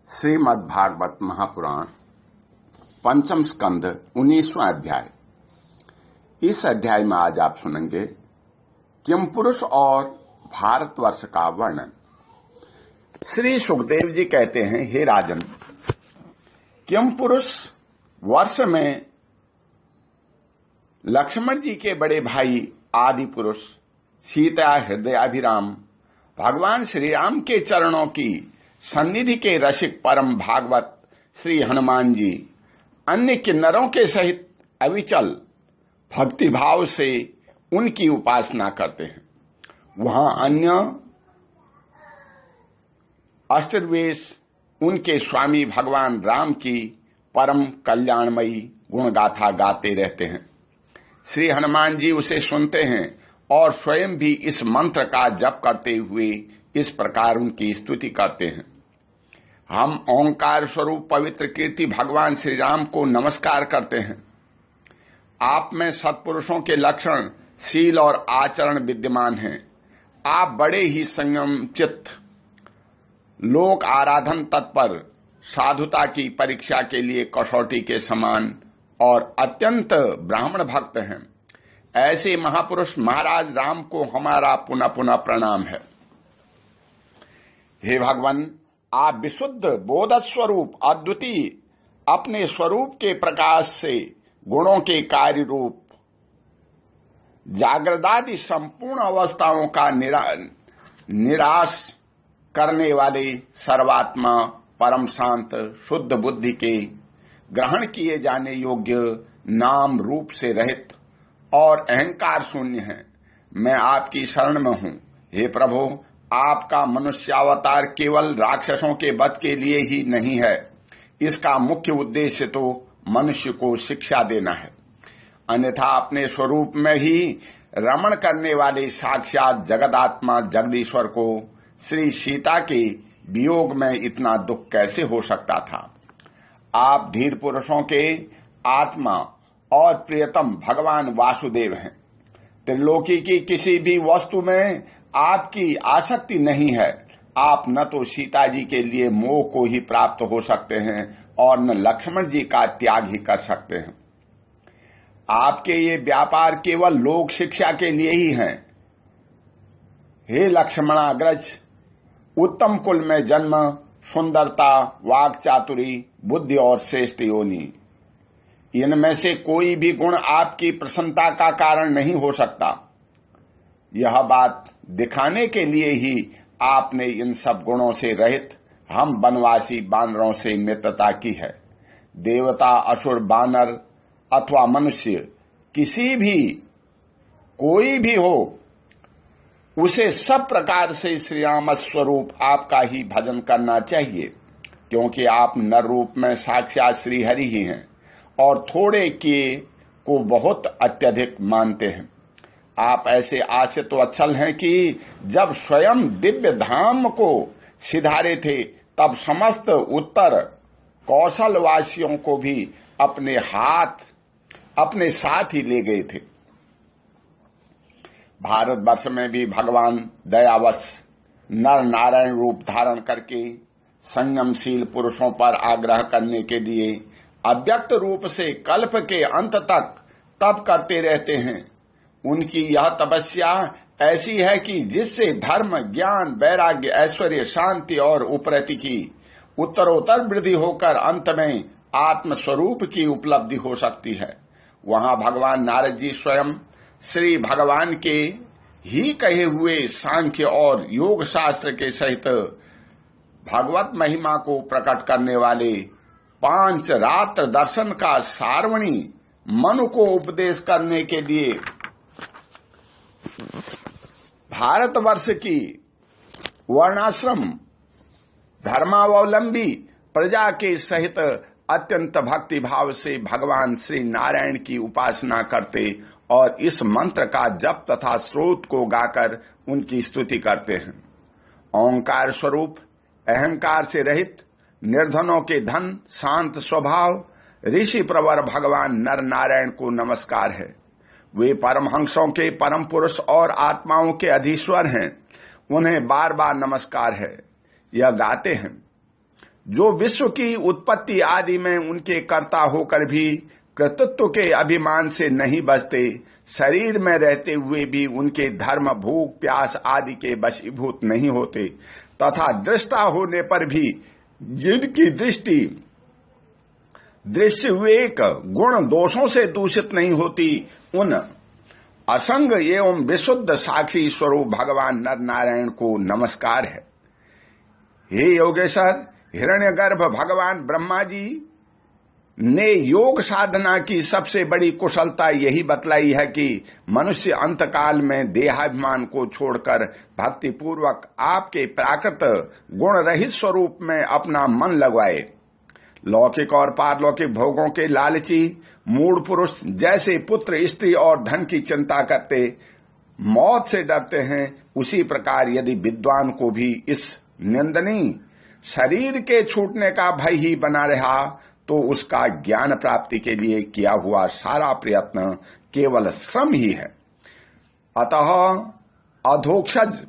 श्रीमद् भागवत महापुराण पंचम स्कंध 19वां अध्याय। इस अध्याय में आज आप सुनेंगे किम पुरुष और भारतवर्ष का वर्णन। श्री सुखदेव जी कहते हैं, हे राजन, किम पुरुष वर्ष में लक्ष्मण जी के बड़े भाई आदि पुरुष सीता हृदयाभिराम भगवान श्री राम के चरणों की सन्निधि के रसिक परम भागवत श्री हनुमान जी अन्य किन्नरों के सहित अविचल भक्तिभाव से उनकी उपासना करते हैं। वहां अन्य अष्टवेश उनके स्वामी भगवान राम की परम कल्याणमयी गुणगाथा गाते रहते हैं। श्री हनुमान जी उसे सुनते हैं और स्वयं भी इस मंत्र का जप करते हुए इस प्रकार उनकी स्तुति करते हैं। हम ओंकार स्वरूप पवित्र कीर्ति भगवान श्री राम को नमस्कार करते हैं। आप में सत्पुरुषों के लक्षण, शील और आचरण विद्यमान हैं। आप बड़े ही संयम चित्त, लोक आराधन तत्पर, साधुता की परीक्षा के लिए कसौटी के समान और अत्यंत ब्राह्मण भक्त हैं। ऐसे महापुरुष महाराज राम को हमारा पुनः पुनः प्रणाम है। हे भगवान, आप विशुद्ध बोध स्वरूप अद्वितीय अपने स्वरूप के प्रकाश से गुणों के कार्य रूप जागृदादि संपूर्ण अवस्थाओं का निराश करने वाले सर्वात्मा परम शांत शुद्ध बुद्धि के ग्रहण किए जाने योग्य नाम रूप से रहित और अहंकार शून्य हैं। मैं आपकी शरण में हूं। हे प्रभु, आपका मनुष्यावतार केवल राक्षसों के वध के लिए ही नहीं है। इसका मुख्य उद्देश्य तो मनुष्य को शिक्षा देना है। अन्यथा अपने स्वरूप में ही रमण करने वाले साक्षात जगदात्मा जगदीश्वर को श्री सीता के वियोग में इतना दुख कैसे हो सकता था। आप धीर पुरुषों के आत्मा और प्रियतम भगवान वासुदेव हैं। त्रिलोकी की किसी भी वस्तु में आपकी आसक्ति नहीं है। आप न तो सीता जी के लिए मोह को ही प्राप्त हो सकते हैं और न लक्ष्मण जी का त्याग ही कर सकते हैं। आपके ये व्यापार केवल लोक शिक्षा के लिए ही हैं। हे लक्ष्मणाग्रज, उत्तम कुल में जन्म, सुंदरता, वाक चातुरी, बुद्धि और श्रेष्ठ योनि, इनमें से कोई भी गुण आपकी प्रसन्नता का कारण नहीं हो सकता। यह बात दिखाने के लिए ही आपने इन सब गुणों से रहित हम वनवासी बानरों से मित्रता की है। देवता, असुर, बानर अथवा मनुष्य किसी भी कोई भी हो, उसे सब प्रकार से श्री राम स्वरूप आपका ही भजन करना चाहिए, क्योंकि आप नर रूप में साक्षात श्री हरि ही हैं और थोड़े किए को बहुत अत्यधिक मानते हैं। आप ऐसे आश्रित वत्सल हैं कि जब स्वयं दिव्य धाम को सिधारे थे तब समस्त उत्तर कौशलवासियों को भी अपने साथ ही ले गए थे। भारतवर्ष में भी भगवान दयावश नर नारायण रूप धारण करके संयमशील पुरुषों पर आग्रह करने के लिए अव्यक्त रूप से कल्प के अंत तक तप करते रहते हैं। उनकी यह तपस्या ऐसी है कि जिससे धर्म, ज्ञान, वैराग्य, ऐश्वर्य, शांति और उपरति की उत्तरोत्तर वृद्धि होकर अंत में आत्म स्वरूप की उपलब्धि हो सकती है। वहां भगवान नारद जी स्वयं श्री भगवान के ही कहे हुए सांख्य और योग शास्त्र के सहित भगवत महिमा को प्रकट करने वाले 5 रात्र दर्शन का सारवणी मनु को उपदेश करने के लिए भारतवर्ष की वर्णाश्रम धर्मावलंबी प्रजा के सहित अत्यंत भक्ति भाव से भगवान श्री नारायण की उपासना करते और इस मंत्र का जप तथा स्रोत को गाकर उनकी स्तुति करते हैं। ओंकार स्वरूप, अहंकार से रहित, निर्धनों के धन, शांत स्वभाव, ऋषि प्रवर भगवान नर नारायण को नमस्कार है। वे परमहंसों के परम पुरुष और आत्माओं के अधीश्वर हैं। उन्हें बार बार नमस्कार है। यह गाते हैं, जो विश्व की उत्पत्ति आदि में उनके कर्ता होकर भी कर्तृत्व के अभिमान से नहीं बचते, शरीर में रहते हुए भी उनके धर्म, भूख, प्यास आदि के वशीभूत नहीं होते, तथा दृष्टा होने पर भी जिनकी दृष्टि दृश्य विवेक गुण दोषों से दूषित नहीं होती, उन असंग एवं विशुद्ध साक्षी स्वरूप भगवान नर नारायण को नमस्कार है। हे योगेश्वर, हिरण्यगर्भ भगवान ब्रह्मा जी ने योग साधना की सबसे बड़ी कुशलता यही बतलाई है कि मनुष्य अंतकाल में देहाभिमान को छोड़कर भक्ति पूर्वक आपके प्राकृत गुण रहित स्वरूप में अपना मन लगवाए। लौकिक और पारलौकिक भोगों के लालची मूढ़ पुरुष जैसे पुत्र, स्त्री और धन की चिंता करते मौत से डरते हैं, उसी प्रकार यदि विद्वान को भी इस निंदनीय शरीर के छूटने का भय ही बना रहा तो उसका ज्ञान प्राप्ति के लिए किया हुआ सारा प्रयत्न केवल श्रम ही है। अतः अधोक्षज,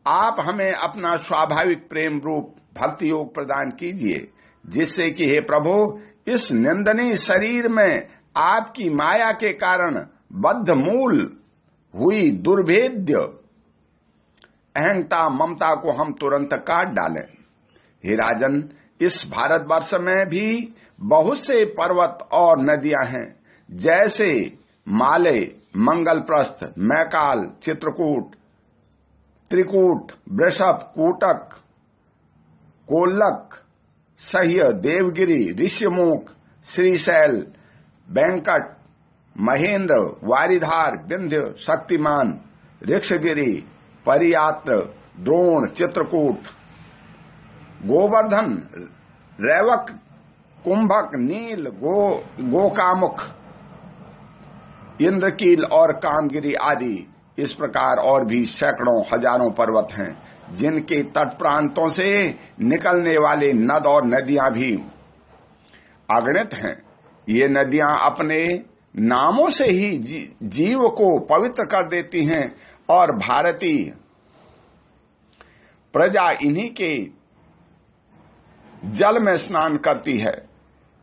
आप हमें अपना स्वाभाविक प्रेम रूप भक्ति योग प्रदान कीजिए, जिससे कि हे प्रभु, इस निंदनीय शरीर में आपकी माया के कारण बद्ध मूल हुई दुर्भेद्य अहंता ममता को हम तुरंत काट डालें। हे राजन, इस भारतवर्ष में भी बहुत से पर्वत और नदियां हैं, जैसे माले, मंगलप्रस्थ, मैकाल, चित्रकूट, त्रिकूट, वृषभ, कूटक, कोल्लक, सह्य, देवगिरी, ऋष्यमुख, श्रीशैल, वेंकट, महेंद्र, वारिधार, विंध्य, शक्तिमान, ऋक्षगिरी, परियात्र, द्रोण, चित्रकूट, गोवर्धन, रैवक, कुंभक, नील, गोकामुख, इंद्रकील और कामगिरी आदि इस प्रकार और भी सैकड़ों हजारों पर्वत हैं, जिनके तट प्रांतों से निकलने वाले नद और नदियां भी अगणित हैं। ये नदियां अपने नामों से ही जीव को पवित्र कर देती हैं और भारतीय प्रजा इन्हीं के जल में स्नान करती है।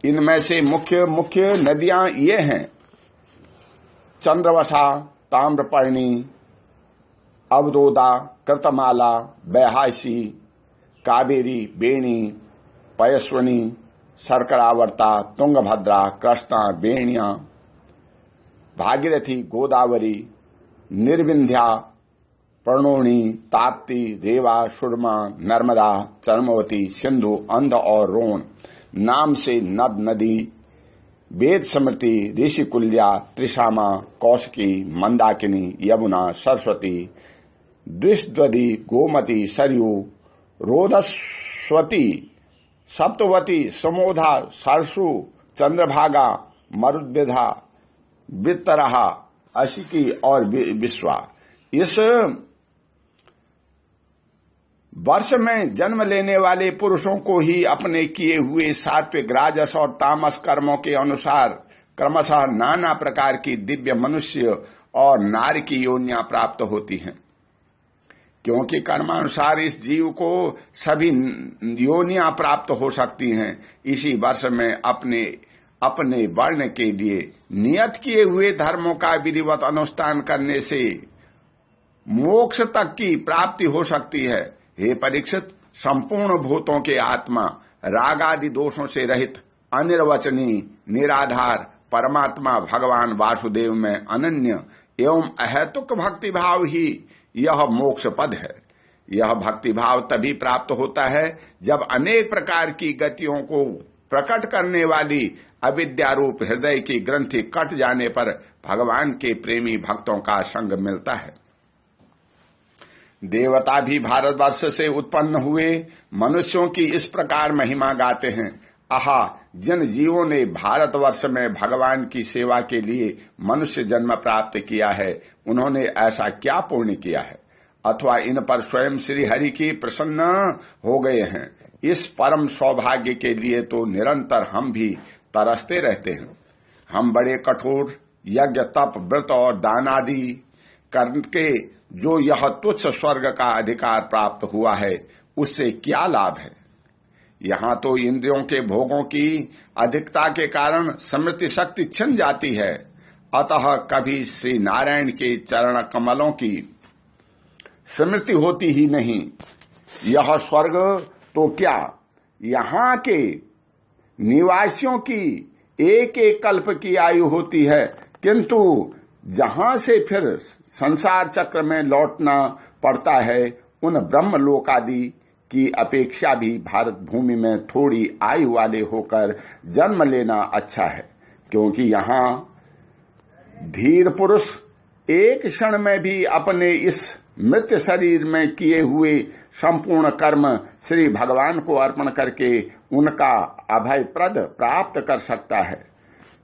इनमें से मुख्य मुख्य नदियां ये हैं: चंद्रवसा, ताम्रपर्णी, अवरोधा, कृतमाला, वैहासी, कावेरी, बेणी, पयस्वनी, शर्करावर्ता, तुंगभद्रा, कृष्णा, बेणिया, भागीरथी, गोदावरी, निर्विंध्या, पर्णोणी, ताप्ती, रेवा, सुरमा, नर्मदा, चर्मवती, सिंधु, अंध और रोन नाम से नद नदी, वेद स्मृति, ऋषिकुल्या, त्रिशामा, कौशिकी, मंदाकिनी, यमुना, सरस्वती, द्विषद्वदी, गोमती, सरयू, रोदस्वती, सप्तवती, समोधा, सरसु, चंद्रभागा, मरुद्विधा, वित्तरहा, अशिकी और विश्वा। इस वर्ष में जन्म लेने वाले पुरुषों को ही अपने किए हुए सात्विक, राजस और तामस कर्मों के अनुसार क्रमशः नाना प्रकार की दिव्य मनुष्य और नारी की योनियां प्राप्त होती हैं। क्योंकि कर्मानुसार इस जीव को सभी योनियां प्राप्त हो सकती हैं, इसी वर्ष में अपने अपने वर्ण के लिए नियत किए हुए धर्मों का विधिवत अनुष्ठान करने से मोक्ष तक की प्राप्ति हो सकती है। हे परीक्षित, संपूर्ण भूतों के आत्मा राग आदि दोषों से रहित अनिर्वचनीय निराधार परमात्मा भगवान वासुदेव में अनन्य एवं अहेतुक भक्ति भाव ही यह मोक्ष पद है। यह भक्ति भाव तभी प्राप्त होता है जब अनेक प्रकार की गतियों को प्रकट करने वाली अविद्यारूप हृदय की ग्रंथि कट जाने पर भगवान के प्रेमी भक्तों का संग मिलता है। देवता भी भारतवर्ष से उत्पन्न हुए मनुष्यों की इस प्रकार महिमा गाते हैं। आहा, जिन जीवों ने भारतवर्ष में भगवान की सेवा के लिए मनुष्य जन्म प्राप्त किया है, उन्होंने ऐसा क्या पुण्य किया है, अथवा इन पर स्वयं श्री हरि की प्रसन्न हो गए हैं। इस परम सौभाग्य के लिए तो निरंतर हम भी तरसते रहते हैं। हम बड़े कठोर यज्ञ, तप, व्रत और दान आदि करके जो यह तुच्छ स्वर्ग का अधिकार प्राप्त हुआ है, उससे क्या लाभ है। यहाँ तो इंद्रियों के भोगों की अधिकता के कारण स्मृति शक्ति छिन जाती है, अतः कभी श्री नारायण के चरण कमलों की स्मृति होती ही नहीं। यह स्वर्ग तो क्या, यहाँ के निवासियों की एक एक कल्प की आयु होती है, किंतु जहां से फिर संसार चक्र में लौटना पड़ता है, उन ब्रह्मलोक आदि की अपेक्षा भी भारत भूमि में थोड़ी आयु वाले होकर जन्म लेना अच्छा है, क्योंकि यहाँ धीर पुरुष एक क्षण में भी अपने इस मृत शरीर में किए हुए संपूर्ण कर्म श्री भगवान को अर्पण करके उनका अभय प्रद प्राप्त कर सकता है।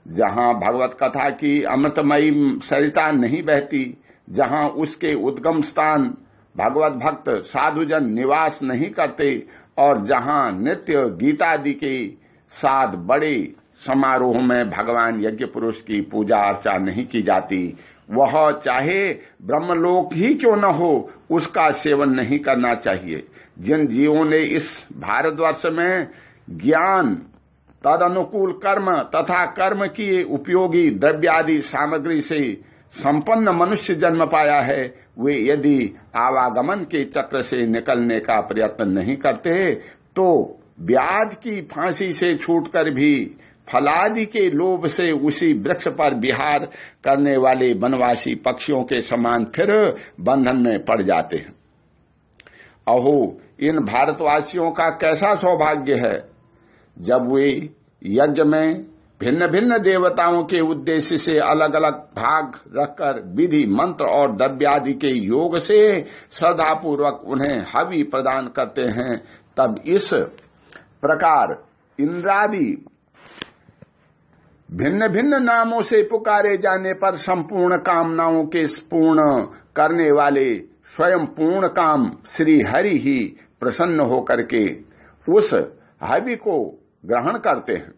जहां भगवत कथा की अमृतमयी सरिता नहीं बहती, जहां उसके उद्गम स्थान भगवत भक्त साधुजन निवास नहीं करते, और जहां नित्य गीतादि के साथ बड़े समारोह में भगवान यज्ञ पुरुष की पूजा अर्चा नहीं की जाती, वह चाहे ब्रह्मलोक ही क्यों न हो, उसका सेवन नहीं करना चाहिए। जिन जीवों ने इस भारतवर्ष में ज्ञान तद अनुकूल कर्म तथा कर्म की उपयोगी द्रव्यादि सामग्री से संपन्न मनुष्य जन्म पाया है, वे यदि आवागमन के चक्र से निकलने का प्रयत्न नहीं करते, तो व्याध की फांसी से छूटकर भी फलादि के लोभ से उसी वृक्ष पर विहार करने वाले वनवासी पक्षियों के समान फिर बंधन में पड़ जाते हैं। अहो, इन भारतवासियों का कैसा सौभाग्य है, जब वे यज्ञ में भिन्न भिन्न देवताओं के उद्देश्य से अलग अलग भाग रखकर विधि मंत्र और द्रव्यादि के योग से श्रद्धापूर्वक उन्हें हवि प्रदान करते हैं। तब इस प्रकार इंद्रादि भिन्न भिन्न नामों से पुकारे जाने पर संपूर्ण कामनाओं के पूर्ण करने वाले स्वयं पूर्ण काम श्री हरि ही प्रसन्न होकर के उस हवि को ग्रहण करते हैं।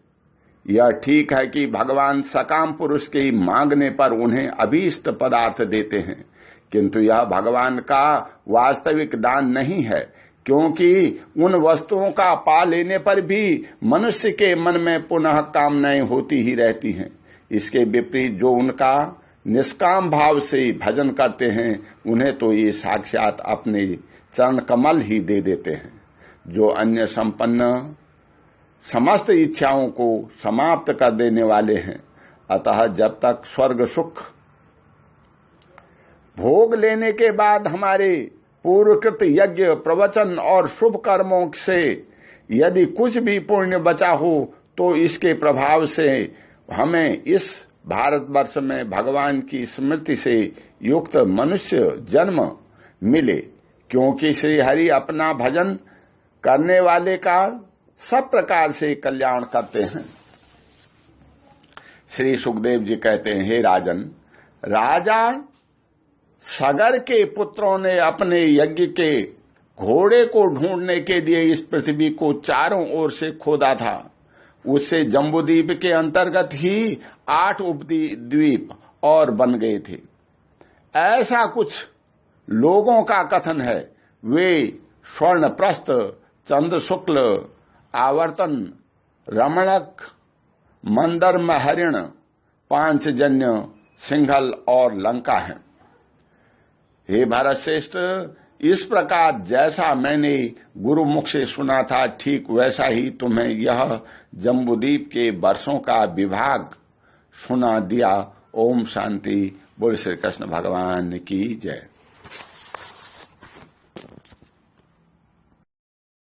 यह ठीक है कि भगवान सकाम पुरुष के मांगने पर उन्हें अभीष्ट पदार्थ देते हैं, किंतु यह भगवान का वास्तविक दान नहीं है, क्योंकि उन वस्तुओं का पा लेने पर भी मनुष्य के मन में पुनः कामनाएं होती ही रहती हैं। इसके विपरीत जो उनका निष्काम भाव से भजन करते हैं, उन्हें तो ये साक्षात अपने चरण कमल ही दे देते हैं, जो अन्य संपन्न समस्त इच्छाओं को समाप्त कर देने वाले हैं। अतः जब तक स्वर्ग सुख भोग लेने के बाद हमारे पूर्वकृत यज्ञ प्रवचन और शुभ कर्मों से यदि कुछ भी पुण्य बचा हो, तो इसके प्रभाव से हमें इस भारतवर्ष में भगवान की स्मृति से युक्त मनुष्य जन्म मिले, क्योंकि श्री हरि अपना भजन करने वाले का सब प्रकार से कल्याण करते हैं। श्री सुखदेव जी कहते हैं, हे राजन, राजा सगर के पुत्रों ने अपने यज्ञ के घोड़े को ढूंढने के लिए इस पृथ्वी को चारों ओर से खोदा था। उससे जम्बूद्वीप के अंतर्गत ही 8 उपद्वीप और बन गए थे। ऐसा कुछ लोगों का कथन है। वे स्वर्णप्रस्थ, चंद्र शुक्ल, आवर्तन, रमणक, मंदर्म हरिण, पांचजन्य, सिंघल और लंका हैं। हे भारत श्रेष्ठ, इस प्रकार जैसा मैंने गुरुमुख से सुना था, ठीक वैसा ही तुम्हें यह जम्बूद्वीप के वर्षों का विभाग सुना दिया। ओम शांति। बोल श्री कृष्ण भगवान की जय।